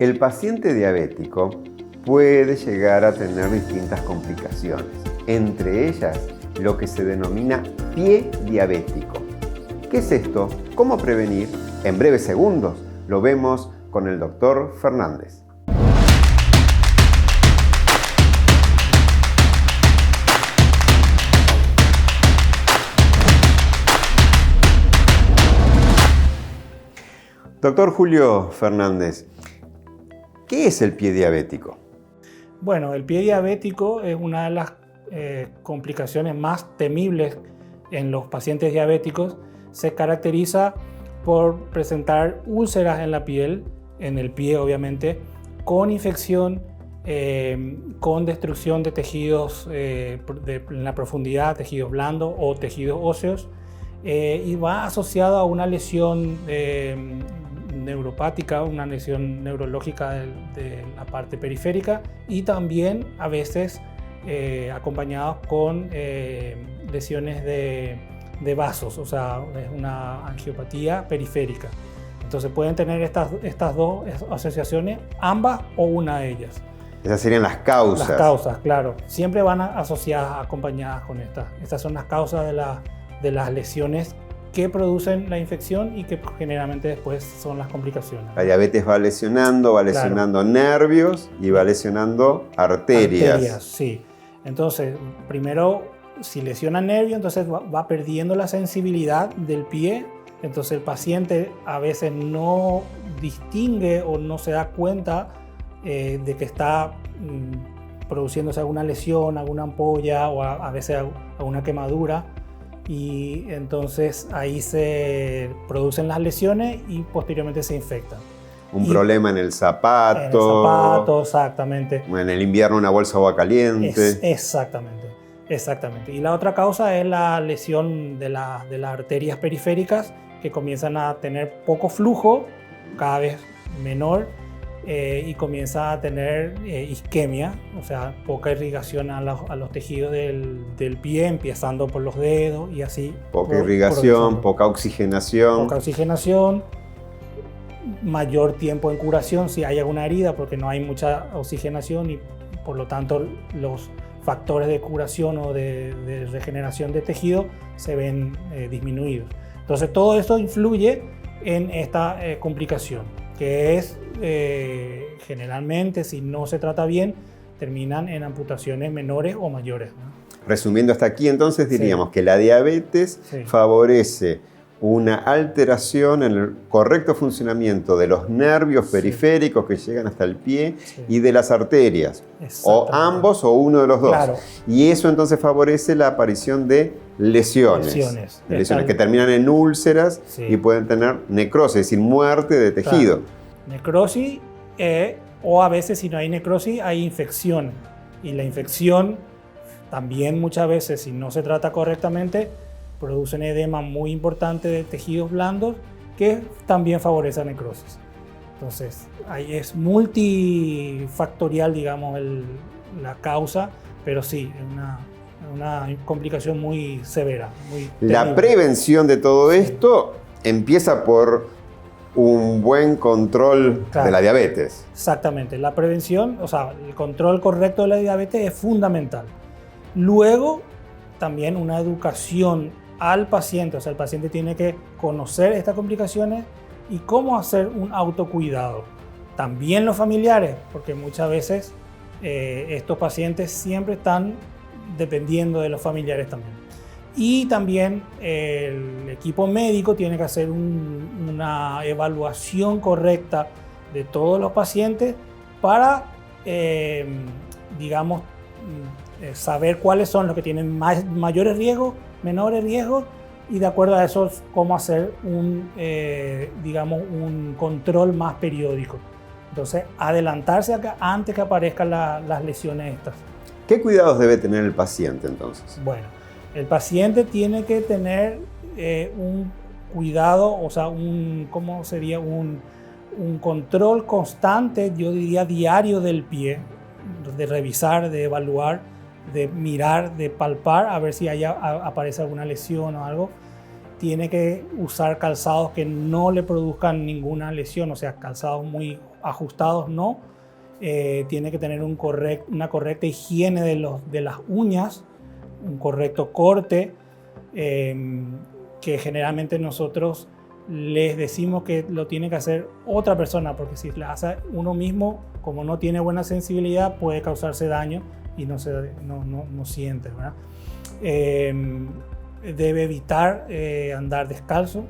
El paciente diabético puede llegar a tener distintas complicaciones, entre ellas lo que se denomina pie diabético. ¿Qué es esto? ¿Cómo prevenir? En breves segundos lo vemos con el doctor Fernández. Doctor Julio Fernández, ¿qué es el pie diabético? Bueno, el pie diabético es una de las complicaciones más temibles en los pacientes diabéticos. Se caracteriza por presentar úlceras en la piel, en el pie obviamente, con infección, con destrucción de tejidos en la profundidad, tejidos blandos o tejidos óseos, y va asociado a una lesión neuropática, una lesión neurológica de la parte periférica, y también a veces acompañados con lesiones de vasos, o sea, es una angiopatía periférica. Entonces pueden tener estas dos asociaciones, ambas o una de ellas. Esas serían las causas. Las causas, claro. Siempre van asociadas, acompañadas con estas. Estas son las causas de las lesiones que producen la infección y que generalmente después son las complicaciones. La diabetes va lesionando claro, nervios y va lesionando arterias. Arterias, sí. Entonces, primero, si lesiona nervio, entonces va perdiendo la sensibilidad del pie. Entonces el paciente a veces no distingue o no se da cuenta de que está produciéndose alguna lesión, alguna ampolla o a veces alguna quemadura. Y entonces ahí se producen las lesiones y posteriormente se infectan. Un problema en el zapato. En el zapato, exactamente. En el invierno una bolsa de agua caliente. Exactamente. Y la otra causa es la lesión de las arterias periféricas, que comienzan a tener poco flujo, cada vez menor, y comienza a tener isquemia, o sea, poca irrigación a los tejidos del pie, empezando por los dedos y así. Poca irrigación, poca oxigenación. Poca oxigenación, mayor tiempo en curación si hay alguna herida, porque no hay mucha oxigenación y por lo tanto los factores de curación o de regeneración de tejido se ven disminuidos. Entonces todo esto influye en esta complicación, que es generalmente, si no se trata bien, terminan en amputaciones menores o mayores, ¿no? Resumiendo hasta aquí, entonces diríamos que la diabetes favorece una alteración en el correcto funcionamiento de los nervios periféricos que llegan hasta el pie y de las arterias, o ambos o uno de los dos. Claro. Y eso entonces favorece la aparición de lesiones que terminan en úlceras y pueden tener necrosis, es decir, muerte de tejido. Claro. Necrosis, o a veces si no hay necrosis hay infección, y la infección también muchas veces, si no se trata correctamente, produce un edema muy importante de tejidos blandos que también favorece la necrosis. Entonces, ahí es multifactorial, digamos, la causa, pero sí, es una complicación muy severa. La prevención de todo esto empieza por un buen control de la diabetes. Exactamente, la prevención, o sea, el control correcto de la diabetes es fundamental. Luego, también una educación al paciente, o sea, el paciente tiene que conocer estas complicaciones y cómo hacer un autocuidado. También los familiares, porque muchas veces estos pacientes siempre están dependiendo de los familiares también. Y también el equipo médico tiene que hacer una evaluación correcta de todos los pacientes para, digamos, saber cuáles son los que tienen mayores riesgos, menores riesgos, y de acuerdo a eso cómo hacer digamos, un control más periódico. Entonces, adelantarse acá antes que aparezcan las lesiones estas. ¿Qué cuidados debe tener el paciente entonces? Bueno, el paciente tiene que tener un cuidado, o sea, ¿cómo sería? Un control constante, yo diría diario del pie, de revisar, de evaluar, de mirar, de palpar, a ver si aparece alguna lesión o algo. tiene que usar calzados que no le produzcan ninguna lesión, o sea, calzados muy ajustados no. Tiene que tener una correcta higiene de las uñas, un correcto corte, que generalmente nosotros les decimos que lo tiene que hacer otra persona, porque si lo hace uno mismo, como no tiene buena sensibilidad, puede causarse daño y no siente, ¿verdad? Debe evitar andar descalzo,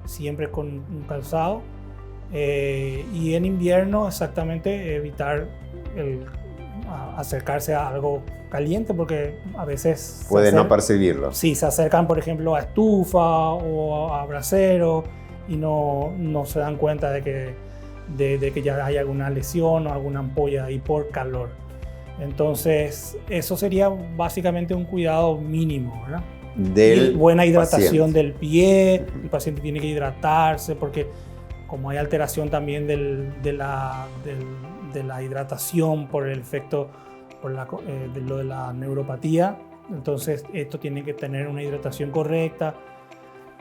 siempre con un calzado, y en invierno exactamente evitar acercarse a algo caliente, porque a veces puede no percibirlo. Sí, se acercan por ejemplo a estufa o a brasero y no se dan cuenta de que ya hay alguna lesión o alguna ampolla ahí por calor. Entonces eso sería básicamente un cuidado mínimo, ¿verdad? Y buena hidratación del pie. El paciente tiene que hidratarse, porque como hay alteración también de la hidratación por el efecto de lo de la neuropatía, entonces esto tiene que tener una hidratación correcta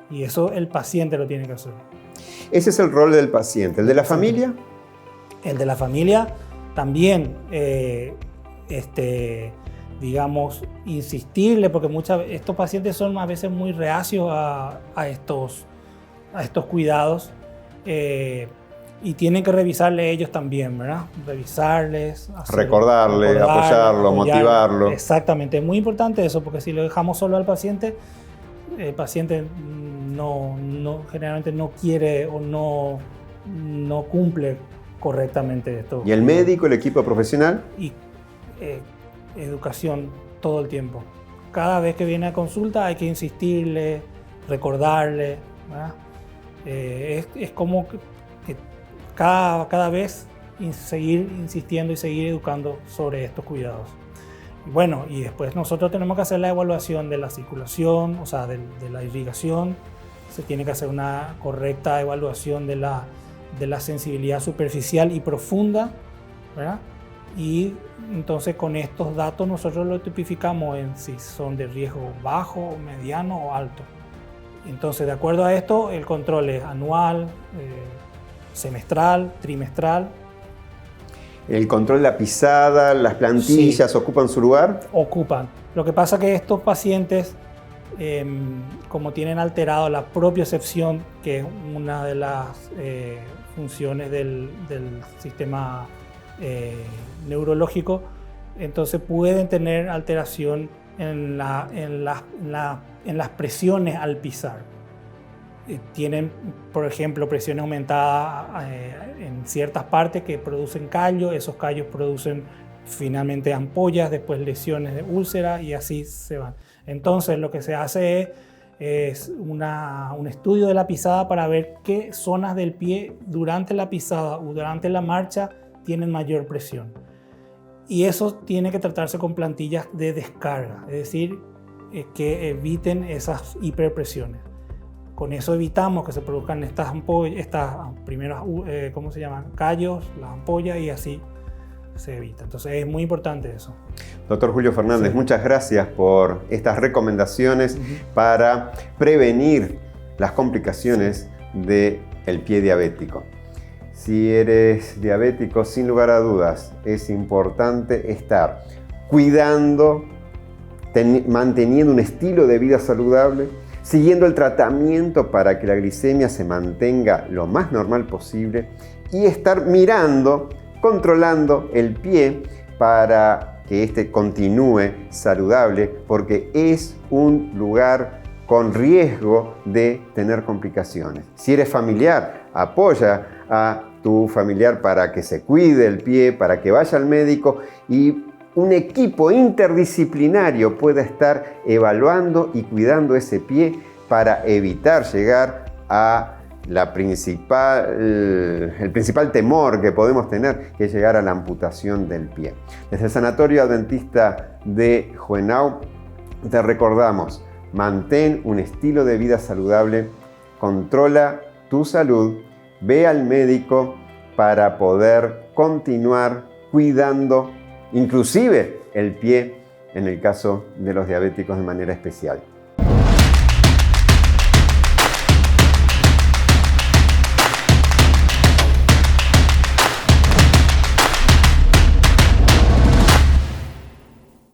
y eso el paciente lo tiene que hacer. Ese es el rol del paciente. ¿El de la familia? El de la familia también, digamos, insistirle, porque estos pacientes son a veces muy reacios a estos cuidados, y tienen que revisarle ellos también, ¿verdad? Revisarles, recordarle, apoyarlo, motivarlo. Exactamente, es muy importante eso, porque si lo dejamos solo al paciente, el paciente generalmente no quiere o no cumple correctamente esto. ¿Y el médico, el equipo profesional? Y educación todo el tiempo. Cada vez que viene a consulta hay que insistirle, recordarle, ¿verdad? Es como que cada vez seguir insistiendo y seguir educando sobre estos cuidados. Y bueno, y después nosotros tenemos que hacer la evaluación de la circulación, o sea, de la irrigación. Se tiene que hacer una correcta evaluación de la sensibilidad superficial y profunda, ¿verdad? Y entonces con estos datos nosotros lo tipificamos en si son de riesgo bajo, mediano o alto. Entonces, de acuerdo a esto, el control es anual, semestral, trimestral. ¿El control de la pisada, las plantillas, sí, ocupan su lugar? Ocupan. Lo que pasa es que estos pacientes, como tienen alterado la propiocepción, que es una de las funciones del sistema neurológico, entonces pueden tener alteración en las presiones al pisar. Tienen, por ejemplo, presión aumentada en ciertas partes que producen callos. Esos callos producen finalmente ampollas, después lesiones de úlcera y así se van. Entonces lo que se hace es un estudio de la pisada para ver qué zonas del pie durante la pisada o durante la marcha tienen mayor presión. Y eso tiene que tratarse con plantillas de descarga, es decir, que eviten esas hiperpresiones. Con eso evitamos que se produzcan estas primeras, ¿cómo se llaman? Callos, las ampollas, y así se evita. Entonces es muy importante eso. Doctor Julio Fernández, sí, muchas gracias por estas recomendaciones para prevenir las complicaciones del pie diabético. Si eres diabético, sin lugar a dudas, es importante estar cuidando, manteniendo un estilo de vida saludable, siguiendo el tratamiento para que la glicemia se mantenga lo más normal posible y estar mirando, controlando el pie para que éste continúe saludable, porque es un lugar con riesgo de tener complicaciones. Si eres familiar, apoya a tu familiar para que se cuide el pie, para que vaya al médico y un equipo interdisciplinario pueda estar evaluando y cuidando ese pie para evitar llegar a el principal temor que podemos tener, que es llegar a la amputación del pie. Desde el Sanatorio Adventista de Juvenau te recordamos: mantén un estilo de vida saludable, controla tu salud, ve al médico para poder continuar cuidando inclusive el pie en el caso de los diabéticos de manera especial.